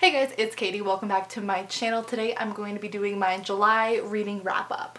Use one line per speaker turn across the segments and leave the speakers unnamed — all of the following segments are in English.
Hey guys, it's Katie. Welcome back to my channel. Today I'm going to be doing my July reading wrap up.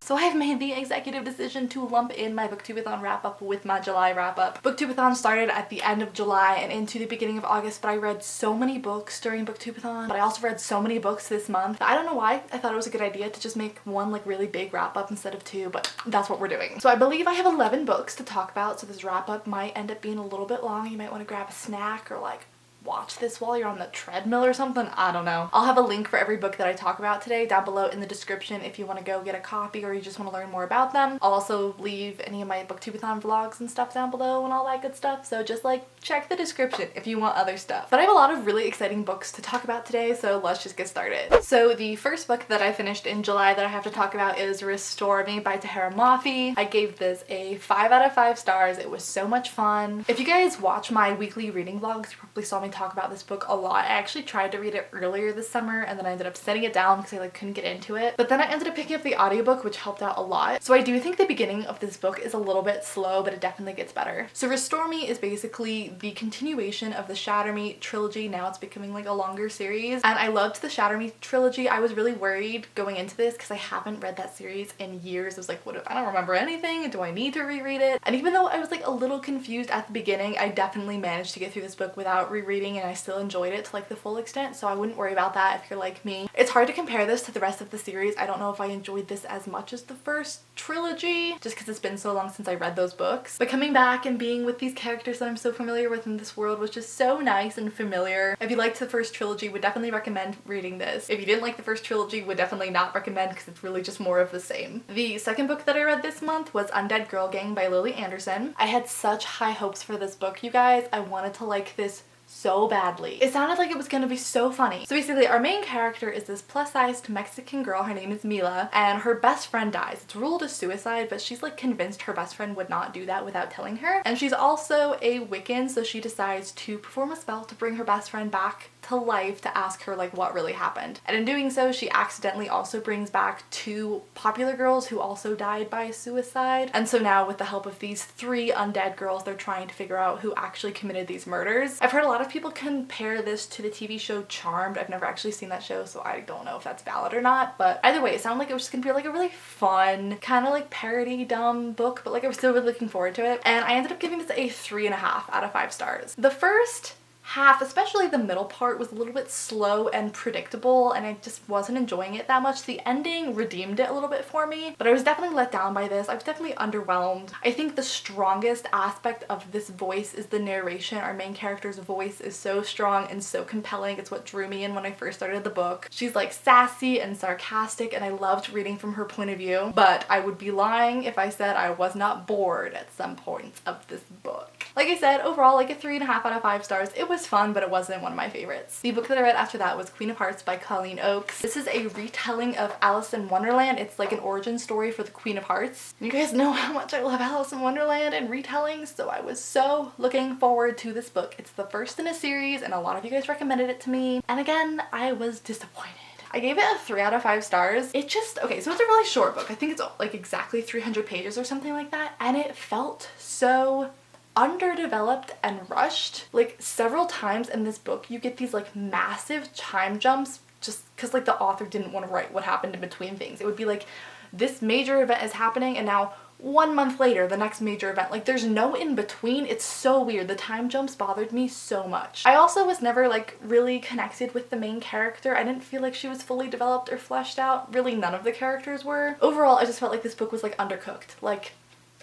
So I've made the executive decision to lump in my Booktube-A-Thon wrap up with my July wrap up. Booktube-A-Thon started at the end of July and into the beginning of August, but I read so many books during Booktube-A-Thon, but I also read so many books this month. I don't know why. I thought it was a good idea to just make one like really big wrap up instead of two, but that's what we're doing. So I believe I have 11 books to talk about, so this wrap up might end up being a little bit long. You might want to grab a snack or like watch this while you're on the treadmill or something. I don't know. I'll have a link for every book that I talk about today down below in the description if you want to go get a copy or you just want to learn more about them. I'll also leave any of my Booktube-A-Thon vlogs and stuff down below and all that good stuff, so just like check the description if you want other stuff. But I have a lot of really exciting books to talk about today, so let's just get started. So the first book that I finished in July that I have to talk about is Restore Me by Tahara Mafi. I gave this a 5 out of 5 stars. It was so much fun. If you guys watch my weekly reading vlogs, you probably saw me talk about this book a lot. I actually tried to read it earlier this summer and then I ended up setting it down because I couldn't get into it. But then I ended up picking up the audiobook, which helped out a lot. So I do think the beginning of this book is a little bit slow, but it definitely gets better. So Restore Me is basically the continuation of the Shatter Me trilogy. Now it's becoming like a longer series. And I loved the Shatter Me trilogy. I was really worried going into this because I haven't read that series in years. I was like, what if I don't remember anything? Do I need to reread it? And even though I was like a little confused at the beginning, I definitely managed to get through this book without rereading, and I still enjoyed it to like the full extent, so I wouldn't worry about that if you're like me. It's hard to compare this to the rest of the series. I don't know if I enjoyed this as much as the first trilogy just because it's been so long since I read those books, but coming back and being with these characters that I'm so familiar with in this world was just so nice and familiar. If you liked the first trilogy, would definitely recommend reading this. If you didn't like the first trilogy, would definitely not recommend because it's really just more of the same. The second book that I read this month was Undead Girl Gang by Lily Anderson. I had such high hopes for this book, you guys. I wanted to like this so badly. It sounded like it was gonna be so funny. So basically our main character is this plus-sized Mexican girl. Her name is Mila, and her best friend dies. It's ruled as suicide, but she's like convinced her best friend would not do that without telling her. And she's also a Wiccan, so she decides to perform a spell to bring her best friend back to life to ask her like what really happened. And in doing so, she accidentally also brings back 2 popular girls who also died by suicide. And so now with the help of these 3 undead girls, they're trying to figure out who actually committed these murders. I've heard a lot of people compare this to the TV show Charmed. I've never actually seen that show, so I don't know if that's valid or not, but either way, it sounded like it was just gonna be like a really fun, kind of like parody dumb book, but like I was still really looking forward to it. And I ended up giving this a 3.5 out of 5 stars. The first half, especially the middle part, was a little bit slow and predictable, and I just wasn't enjoying it that much. The ending redeemed it a little bit for me, but I was definitely let down by this. I was definitely underwhelmed. I think the strongest aspect of this voice is the narration. Our main character's voice is so strong and so compelling. It's what drew me in when I first started the book. She's like sassy and sarcastic, and I loved reading from her point of view, but I would be lying if I said I was not bored at some points of this book. Like I said, overall like a 3.5 out of 5 stars. It was fun, but it wasn't one of my favorites. The book that I read after that was Queen of Hearts by Colleen Oakes. This is a retelling of Alice in Wonderland. It's like an origin story for the Queen of Hearts. And you guys know how much I love Alice in Wonderland and retellings, so I was so looking forward to this book. It's the first in a series, and a lot of you guys recommended it to me. And again, I was disappointed. I gave it a 3 out of 5 stars. It just, okay, so it's a really short book. I think it's like exactly 300 pages or something like that. And it felt so underdeveloped and rushed. Like several times in this book you get these like massive time jumps just because like the author didn't want to write what happened in between things. It would be like this major event is happening and now 1 month later the next major event. Like there's no in between. It's so weird. The time jumps bothered me so much. I also was never like really connected with the main character. I didn't feel like she was fully developed or fleshed out. Really none of the characters were. Overall I just felt like this book was like undercooked. Like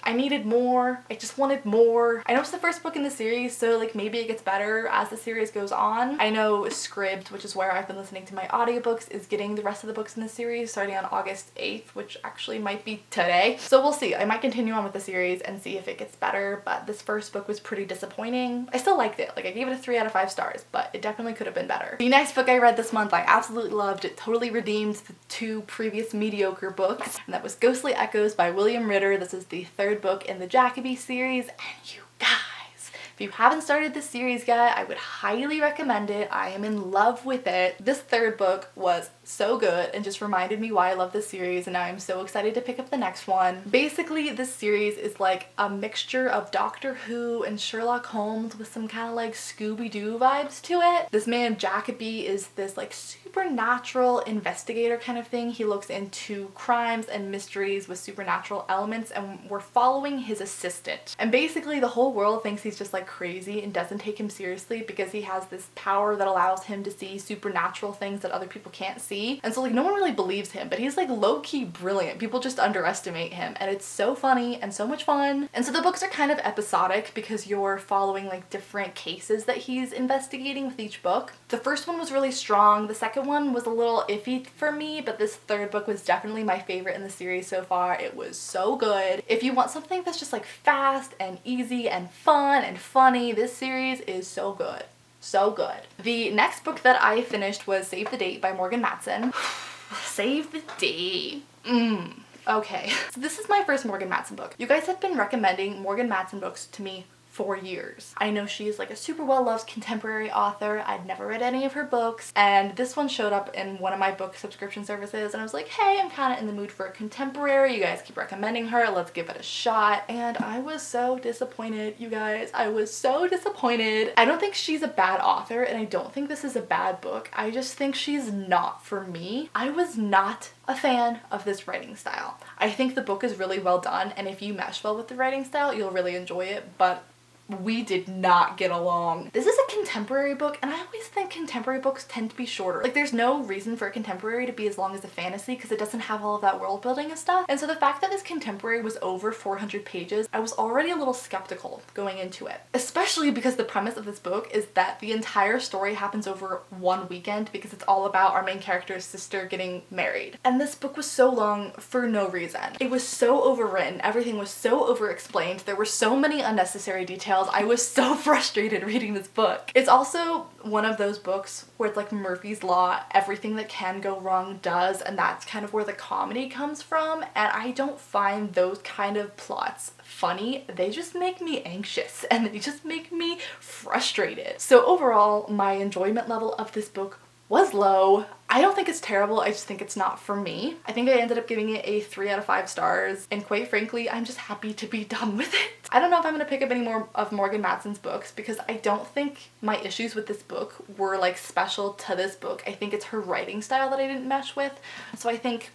I needed more. I just wanted more. I know it's the first book in the series, so like maybe it gets better as the series goes on. I know Scribd, which is where I've been listening to my audiobooks, is getting the rest of the books in the series starting on August 8th, which actually might be today. So we'll see. I might continue on with the series and see if it gets better, but this first book was pretty disappointing. I still liked it. Like I gave it a 3 out of 5 stars, but it definitely could have been better. The next book I read this month I absolutely loved. It totally redeemed the 2 previous mediocre books, and that was Ghostly Echoes by William Ritter. This is the 3rd book in the Jacoby series, and you guys, If you haven't started this series yet, I would highly recommend it. I am in love with it. This third book was so good and just reminded me why I love this series, and now I'm so excited to pick up the next one. Basically, this series is like a mixture of Doctor Who and Sherlock Holmes with some kind of like Scooby-Doo vibes to it. This man Jacoby is this like supernatural investigator kind of thing. He looks into crimes and mysteries with supernatural elements, and we're following his assistant. And basically the whole world thinks he's just like crazy and doesn't take him seriously because he has this power that allows him to see supernatural things that other people can't see. And so like no one really believes him, but he's like low-key brilliant. People just underestimate him, and it's so funny and so much fun. And so the books are kind of episodic because you're following like different cases that he's investigating with each book. The first one was really strong. The second one was a little iffy for me, but this third book was definitely my favorite in the series so far. It was so good. If you want something that's just like fast and easy and fun and funny, this series is so good. So good. The next book that I finished was Save the Date by Morgan Matson. Save the Date. Okay. So this is my first Morgan Matson book. You guys have been recommending Morgan Matson books to me for years. I know she's like a super well-loved contemporary author. I'd never read any of her books, and this one showed up in one of my book subscription services, and I was like, hey, I'm kind of in the mood for a contemporary. You guys keep recommending her. Let's give it a shot. And I was so disappointed, you guys. I was so disappointed. I don't think she's a bad author, and I don't think this is a bad book. I just think she's not for me. I was not a fan of this writing style. I think the book is really well done, and if you mesh well with the writing style, you'll really enjoy it, but we did not get along. This is a contemporary book, and I always think contemporary books tend to be shorter. Like, there's no reason for a contemporary to be as long as a fantasy because it doesn't have all of that world building and stuff. And so the fact that this contemporary was over 400 pages, I was already a little skeptical going into it. Especially because the premise of this book is that the entire story happens over one weekend because it's all about our main character's sister getting married. And this book was so long for no reason. It was so overwritten. Everything was so over-explained. There were so many unnecessary details. I was so frustrated reading this book. It's also one of those books where it's like Murphy's Law, everything that can go wrong does, and that's kind of where the comedy comes from, and I don't find those kind of plots funny. They just make me anxious and they just make me frustrated. So overall, my enjoyment level of this book was low. I don't think it's terrible, I just think it's not for me. I think I ended up giving it a 3 out of 5 stars, and quite frankly, I'm just happy to be done with it. I don't know if I'm gonna pick up any more of Morgan Matson's books because I don't think my issues with this book were like special to this book. I think it's her writing style that I didn't mesh with, so I think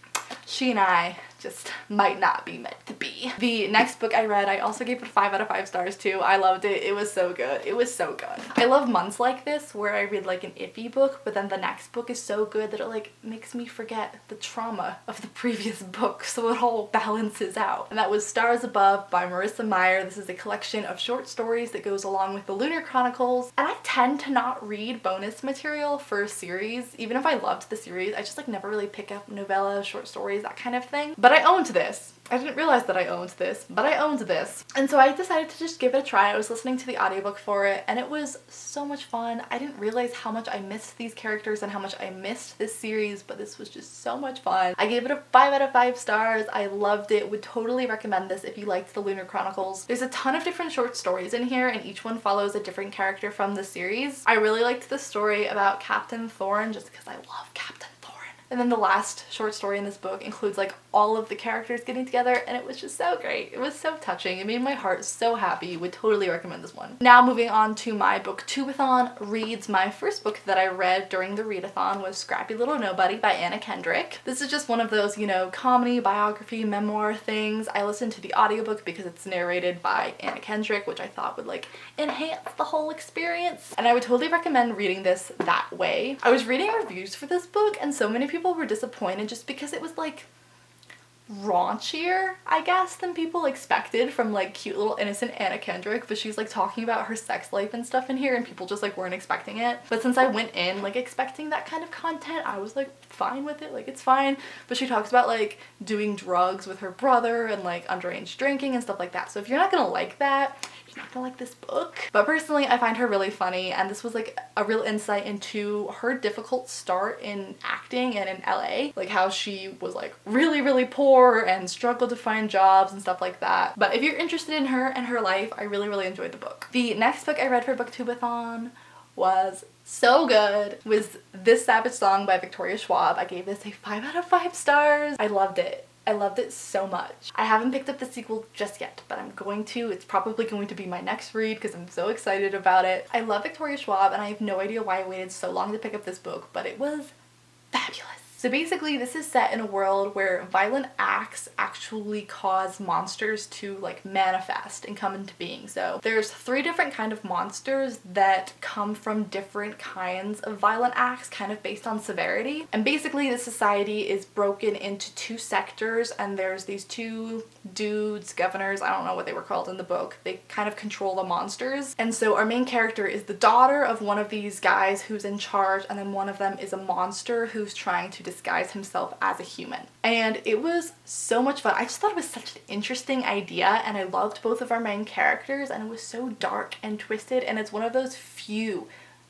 she and I just might not be meant to be. The next book I read, I also gave it 5 out of 5 stars too. I loved it. It was so good. It was so good. I love months like this where I read like an iffy book, but then the next book is so good that it like makes me forget the trauma of the previous book, so it all balances out. And that was Stars Above by Marissa Meyer. This is a collection of short stories that goes along with the Lunar Chronicles, and I tend to not read bonus material for a series. Even if I loved the series, I just like never really pick up novella, short stories, that kind of thing. But I owned this. I didn't realize that I owned this, but I owned this. And so I decided to just give it a try. I was listening to the audiobook for it, and it was so much fun. I didn't realize how much I missed these characters and how much I missed this series, but this was just so much fun. I gave it a 5 out of 5 stars. I loved it. Would totally recommend this if you liked the Lunar Chronicles. There's a ton of different short stories in here, and each one follows a different character from the series. I really liked the story about Captain Thorne just because I love Captain Thorne. And then the last short story in this book includes like all of the characters getting together, and it was just so great. It was so touching. It made my heart so happy. Would totally recommend this one. Now moving on to my Booktube-A-Thon reads. My first book that I read during the readathon was Scrappy Little Nobody by Anna Kendrick. This is just one of those, you know, comedy, biography, memoir things. I listened to the audiobook because it's narrated by Anna Kendrick, which I thought would like enhance the whole experience. And I would totally recommend reading this that way. I was reading reviews for this book, and so many people were disappointed just because it was like raunchier, I guess, than people expected from like cute little innocent Anna Kendrick, but she's like talking about her sex life and stuff in here, and people just like weren't expecting it. But since I went in like expecting that kind of content, I was like fine with it, like it's fine. But she talks about like doing drugs with her brother and like underage drinking and stuff like that. So if you're not gonna like that, you not gonna like this book. But personally, I find her really funny, and this was like a real insight into her difficult start in acting and in LA. Like how she was like really poor and struggled to find jobs and stuff like that. But if you're interested in her and her life, I really enjoyed the book. The next book I read for Booktube-A-Thon was so good. It was This Savage Song by Victoria Schwab. I gave this a 5 out of 5 stars. I loved it. I loved it so much. I haven't picked up the sequel just yet, but I'm going to. It's probably going to be my next read because I'm so excited about it. I love Victoria Schwab, and I have no idea why I waited so long to pick up this book, but it was fabulous. So basically, this is set in a world where violent acts actually cause monsters to like manifest and come into being. So there's 3 different kind of monsters that come from different kinds of violent acts, kind of based on severity. And basically, the society is broken into 2 sectors, and there's these 2 dudes, governors, I don't know what they were called in the book. They kind of control the monsters. And so our main character is the daughter of one of these guys who's in charge, and then one of them is a monster who's trying to disguise himself as a human. And it was so much fun. I just thought it was such an interesting idea, and I loved both of our main characters, and it was so dark and twisted, and it's one of those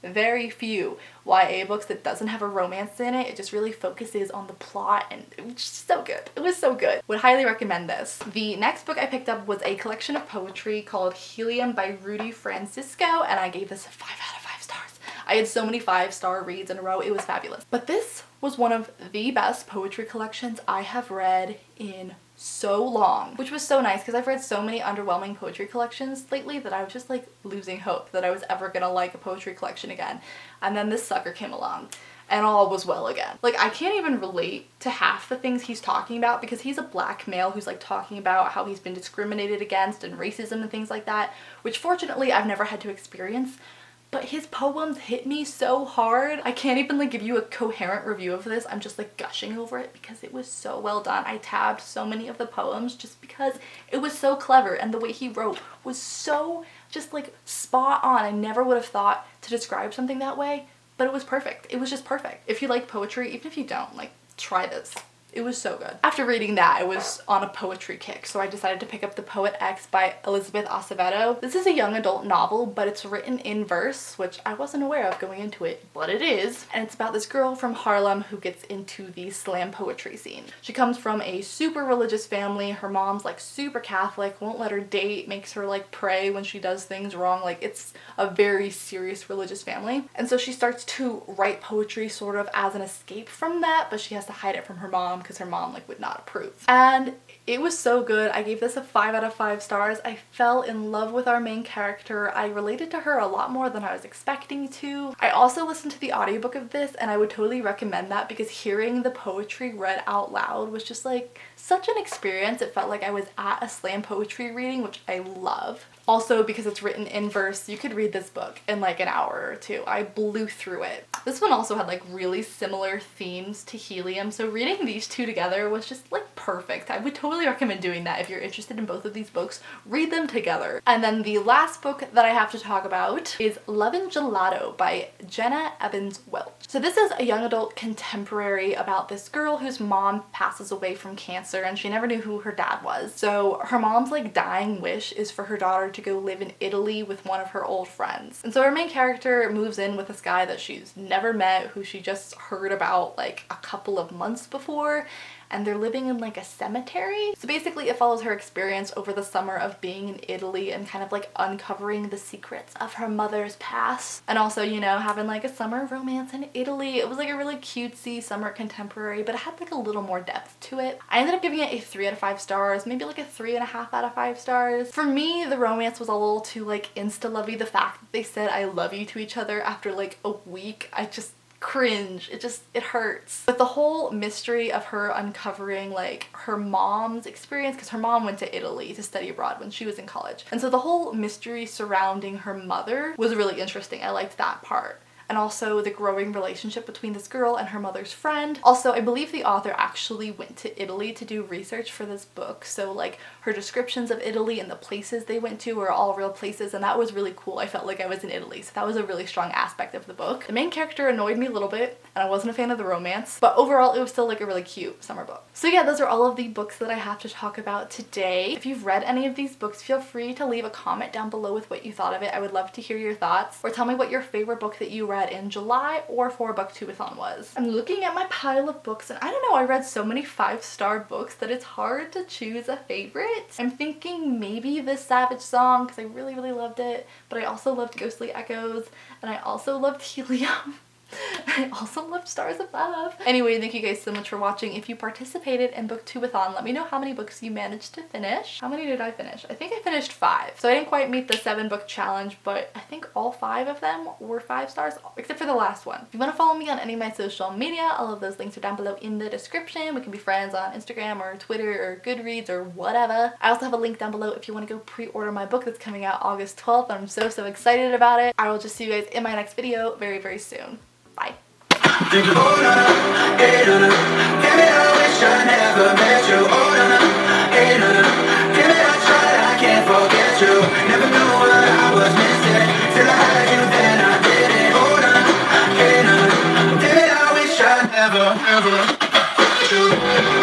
very few YA books that doesn't have a romance in it. It just really focuses on the plot, and it was just so good. It was so good. Would highly recommend this. The next book I picked up was a collection of poetry called Helium by Rudy Francisco, and I gave this a 5 out of 5 stars. I had so many 5-star reads in a row. It was fabulous. But this was one of the best poetry collections I have read in so long, which was so nice because I've read so many underwhelming poetry collections lately that I was just like losing hope that I was ever gonna like a poetry collection again. And then this sucker came along and all was well again. Like, I can't even relate to half the things he's talking about because he's a black male who's like talking about how he's been discriminated against and racism and things like that, which fortunately I've never had to experience. But his poems hit me so hard. I can't even like give you a coherent review of this. I'm just like gushing over it because it was so well done. I tabbed so many of the poems just because it was so clever, and the way he wrote was so just like spot on. I never would have thought to describe something that way, but it was perfect. It was just perfect. If you like poetry, even if you don't, like, try this. It was so good. After reading that, I was on a poetry kick, so I decided to pick up The Poet X by Elizabeth Acevedo. This is a young adult novel, but it's written in verse, which I wasn't aware of going into it, but it is. And it's about this girl from Harlem who gets into the slam poetry scene. She comes from a super religious family. Her mom's like super Catholic, won't let her date, makes her like pray when she does things wrong. Like, it's a very serious religious family. And so she starts to write poetry sort of as an escape from that, but she has to hide it from her mom because her mom like would not approve. And it was so good. I gave this a 5 out of 5 stars. I fell in love with our main character. I related to her a lot more than I was expecting to. I also listened to the audiobook of this, and I would totally recommend that because hearing the poetry read out loud was just like such an experience. It felt like I was at a slam poetry reading, which I love. Also, because it's written in verse, you could read this book in like an hour or 2. I blew through it. This one also had like really similar themes to Helium, so reading these 2 together was just like perfect. I would totally recommend doing that if you're interested in both of these books. Read them together. And then the last book that I have to talk about is Love and Gelato by Jenna Evans Welch. So this is a young adult contemporary about this girl whose mom passes away from cancer, and she never knew who her dad was. So her mom's like dying wish is for her daughter to go live in Italy with one of her old friends. And so our main character moves in with this guy that she's never met, who she just heard about like a couple of months before, and they're living in like a cemetery. So basically it follows her experience over the summer of being in Italy and kind of like uncovering the secrets of her mother's past, and also, you know, having like a summer romance in Italy. It was like a really cutesy summer contemporary, but it had like a little more depth to it. I ended up giving it a 3 out of 5 stars, maybe like a 3.5 out of 5 stars. For me, the romance was a little too like insta-lovey. The fact that they said I love you to each other after like a week, I just cringe. It hurts. But the whole mystery of her uncovering like her mom's experience, because her mom went to Italy to study abroad when she was in college, and so the whole mystery surrounding her mother was really interesting. I liked that part. and also the growing relationship between this girl and her mother's friend. Also, I believe the author actually went to Italy to do research for this book, so like her descriptions of Italy and the places they went to were all real places, and that was really cool. I felt like I was in Italy, so that was a really strong aspect of the book. The main character annoyed me a little bit, and I wasn't a fan of the romance, but overall it was still like a really cute summer book. So yeah, those are all of the books that I have to talk about today. If you've read any of these books, feel free to leave a comment down below with what you thought of it. I would love to hear your thoughts, or tell me what your favorite book that you read in July or for Booktube-A-Thon was. I'm looking at my pile of books, and I don't know, I read so many 5-star books that it's hard to choose a favorite. I'm thinking maybe This Savage Song, because I really loved it, but I also loved Ghostly Echoes, and I also loved Helium. I also loved Stars Above. Anyway, thank you guys so much for watching. If you participated in Booktube-A-Thon, let me know how many books you managed to finish. How many did I finish? I think I finished 5. So I didn't quite meet the 7-book challenge, but I think all 5 of them were 5 stars, except for the last one. If you want to follow me on any of my social media, all of those links are down below in the description. We can be friends on Instagram or Twitter or Goodreads or whatever. I also have a link down below if you want to go pre-order my book that's coming out August 12th. I'm so excited about it. I will just see you guys in my next video very soon. Bye.
Maybe I wish I never met you. Oh, no, no, hey, no, no. Give it a try, I can't forget you. Never knew what I was missing till I had you, then I did it. Oh, no, no, hey, no, no. Maybe I wish I never met you.